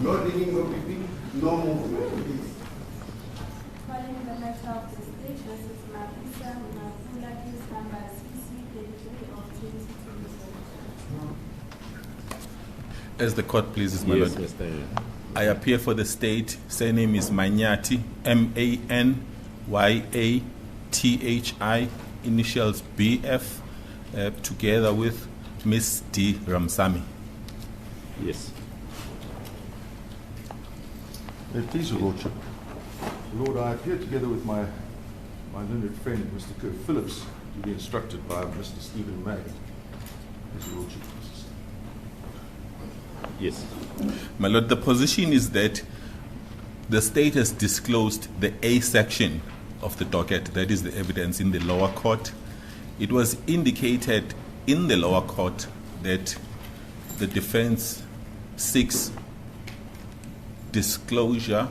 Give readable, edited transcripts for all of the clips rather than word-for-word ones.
No reading, no peeping, no movement, please. Calling the matter of the state versus MAPHISA, NQAKULA, case number CC33 of 2020. As the court pleases, my Yes, lord. Mr. Mayor. I appear for the state. Surname is Manyati, M-A-N-Y-A-T-H-I, initials B-F, together with Miss D. Ramsamy. Yes. Please, Your Lordship. Lord, I appear together with my learned friend, Mr. Kirk Phillips, to be instructed by Mr. Stephen May. Please, Your Lordship. Yes. My lord, the position is that the state has disclosed the A section of the docket, that is the evidence in the lower court. It was indicated in the lower court that the defense seeks disclosure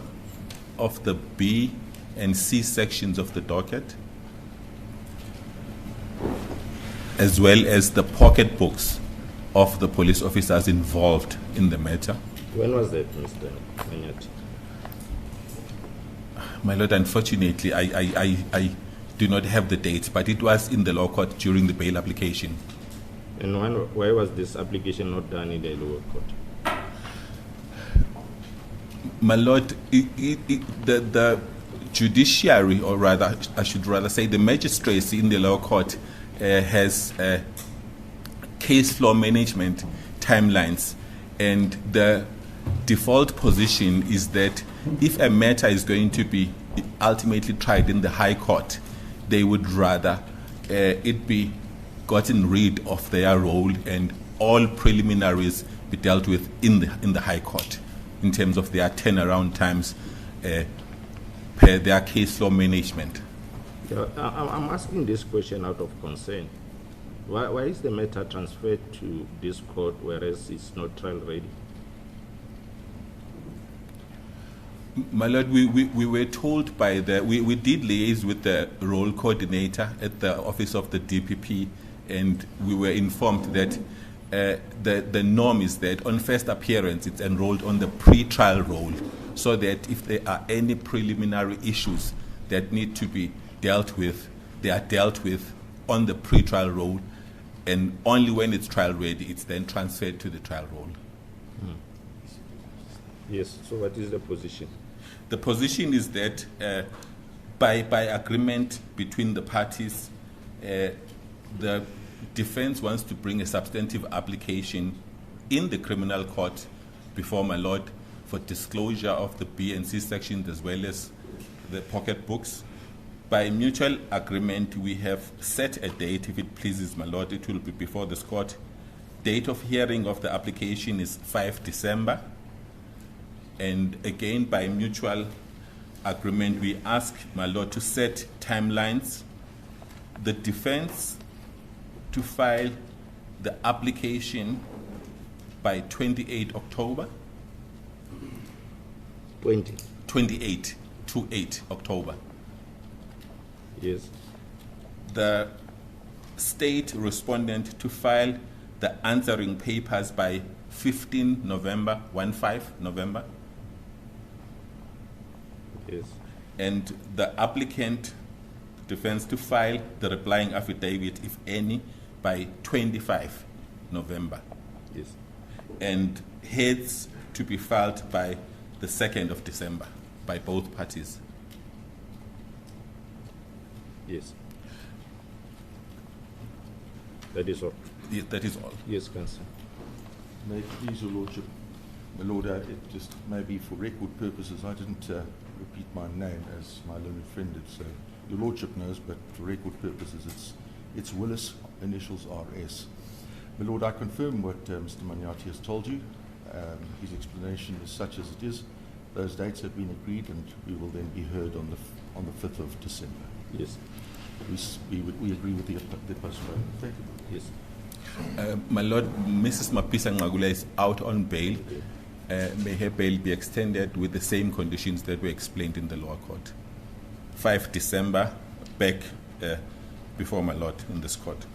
of the B and C sections of the docket, as well as the pocketbooks of the police officers involved in the matter. When was that, Mr. Manyati? My lord, unfortunately, I do not have the date, but it was in the law court during the bail application. And why was this application not done in the lower court? My lord, the judiciary, or rather, I should rather say the magistracy in the lower court has case law management timelines, and the default position is that if a matter is going to be ultimately tried in the High Court, they would rather it be gotten rid of their role and all preliminaries be dealt with in the High Court in terms of their turnaround times per their case law management. Yeah, I'm asking this question out of concern. Why is the matter transferred to this court whereas it's not trial ready? My lord, we were told by we did liaise with the role coordinator at the office of the DPP, and we were informed that the norm is that on first appearance it's enrolled on the pre-trial role, so that if there are any preliminary issues that need to be dealt with, they are dealt with on the pre-trial role, and only when it's trial ready it's then transferred to the trial role. Yes, so what is the position? The position is that by agreement between the parties, the defense wants to bring a substantive application in the criminal court before my lord for disclosure of the B and C sections as well as the pocket books. By mutual agreement, we have set a date. If it pleases my lord, it will be before this court. Date of hearing of the application is 5 December. And again, by mutual agreement, we ask my lord to set timelines. The defense to file the application by 28 October. 28 October. Yes. The state respondent to file the answering papers by 15 November, 15 November. Yes. And the applicant, defense, to file the replying affidavit, if any, by 25 November. Yes. And heads to be filed by the 2nd of December by both parties. Yes. That is all. Yes, that is all. Yes, Counsel. May it please Your Lordship. My Lord, it just may be for record purposes. I didn't repeat my name as my learned friend did, so Your Lordship knows, but for record purposes, it's Willis, initials RS. My Lord, I confirm what Mr. Manyati has told you. His explanation is such as it is. Those dates have been agreed, and we will then be heard on the 5th of December. Yes. We agree with the postponement. Thank you. Yes. My Lord, Mrs. MAPHISA is out on bail. May her bail be extended with the same conditions that were explained in the lower court. 5 December, back before my Lord in this court.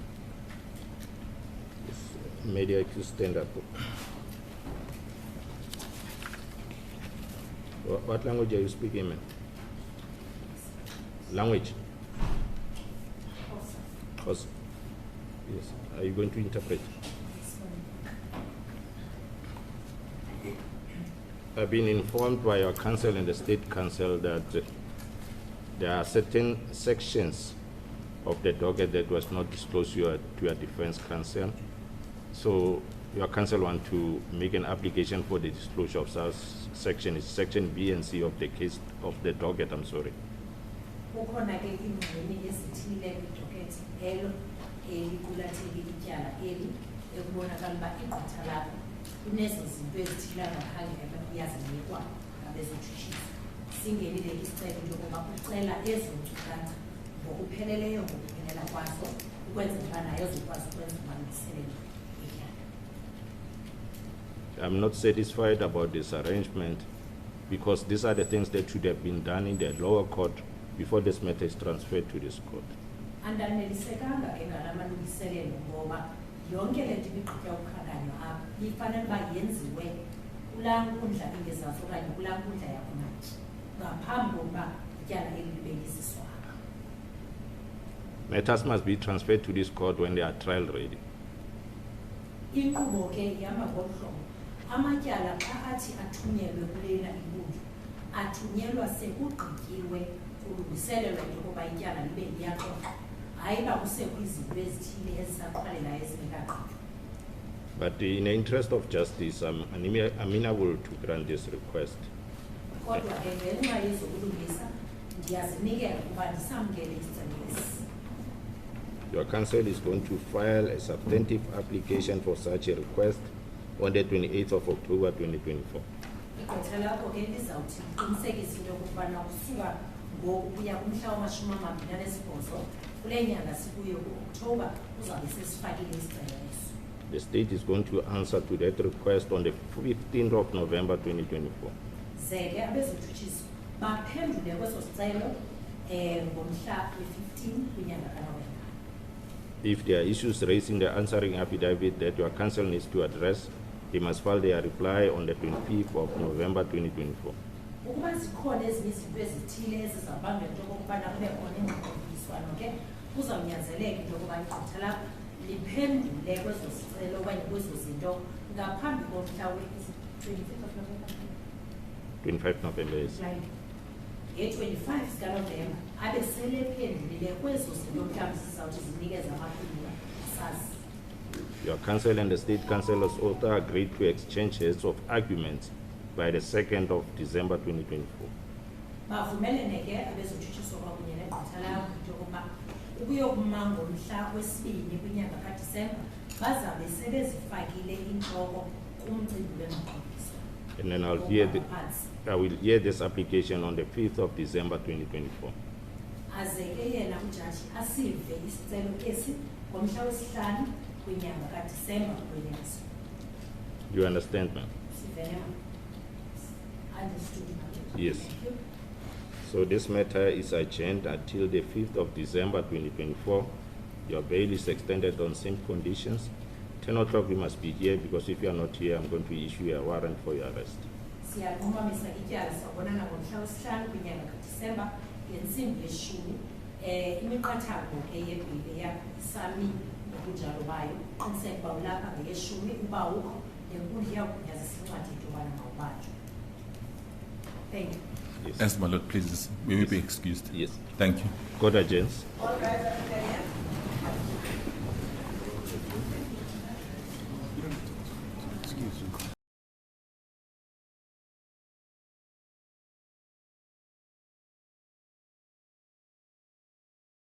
Yes. Media, stand up. What language are you speaking, man? Language? Xhosa. Yes. Are you going to interpret? I've been informed by your council and the state council that there are certain sections of the docket that was not disclosed to your defense counsel. So your counsel want to make an application for the disclosure of such section. It's section B and C of the case of the docket. I'm sorry. Kukhona ke ingxenye ezithile kwi-docket elo eliqulathele ityala eli ekubonakala uba igqitha lakho kunezo zinto ezithile angakhange yazinikwa ngabezotshutshisi. Singenile isicelo into yokuba ucela ezo nkcukacha ngokupheleleyo ngokuphelela kwazo ukwenzela uba nayo zikwazi ukwenza umalungiselelo etyala. I'm not satisfied about this arrangement because these are the things that should have been done in the lower court before this matter is transferred to this court. Andanelisekanga ke ngalamalungiselelo ngoba yonke le nto ibigqitywa ukukhankanywa apha ifanele uba yenziwe kulaa nkundla ingezazo okanye kulaa nkundla yakhonatshi ngaphambi kokuba ityala eli libe lisiswa apha. Matters must be transferred to this court when they are trial ready. Inkqubo ke ihamba ngolu hlobo. Amatyala xa athi athunyelwe kulena inkundla athunyelwa sekugqityiwe kulungiselelwa into yokuba ityala libe liyaxoxwa, hayi uba kusekho izinto ezithile ezisaqhwalelayo ezingekagqitywa. But in the interest of justice, I'm amenable to grant this request. Kodwa ke ngenxa yezokulungisa ndiyazinikela ukuba ndisamkele isicelo esi. Your counsel is going to file a substantive application for such a request on the 28th of October 2024. Igqwetha lakho ke lizawuthi liqinisekise into yokokubana kusuka ngoku kuya kumhla wama-28 kule nyanga sikuyo ku-Oktoba uzawube sesifakile isicelo eso. The state is going to answer to that request on the 15th of November 2024. Ze ke abezotshutshisi baphendule kweso sicelo ngomhla we-15 kwinyanga kaNovemba. If there are issues raising the answering affidavit that your counsel needs to address, they must file their reply on the 25th of November 2024. Ukuba zikhona ezinye izinto ezithile ezizabangela into yokokubana kube khona ingxoxiswano ke kuzawunyanzeleka into yokuba igqitha lakho liphendule kwezo sicelo okanye kwezo zinto ngaphambi komhla we-25 of November. 25 November, yes. Nge-25 zikaNovemba abe selephendulile kwezo zinto mhlawumbi zizawuthi zinikeze amaphulo sazi. Your counsel and the state counsel has also agreed to exchange heads of arguments by the 2nd of December 2024. Bavumelene ke abezotshutshisa kwakunye negqitha lakho into yokuba ukuyokuma ngomhla wesibini kwinyanga kaDisemba bazabe sebezifakile intloko kumcimbi wengxoxiswano. And then I will hear this application on the 5th of December 2024. Aze ke yena ujaji asive isicelo esi ngomhla wesihlanu kwinyanga kaDisemba kwenyanga. You understand, ma'am? Sivele ma. Understood. Yes. Thank you. So this matter is adjourned until the 5th of December 2024. Your bail is extended on same conditions. 10 o'clock you must be here because if you are not here, I'm going to issue a warrant for your arrest. Siyanqumamisa ityala sawubonana ngomhla wesihlanu kwinyanga kaDisemba ngentsimbi yeshumi. Imiqathango ke yebhili yakho isami ngokunjalo bayo qiniseka uba ulapha ngeyeshumi uba ukho nenkundla iyawugunyazisa incwadi into yobana mawubanjwe. Thank you. Yes. Yes, my lord, please, may we be excused? Yes. Thank you. Court adjourns. All right,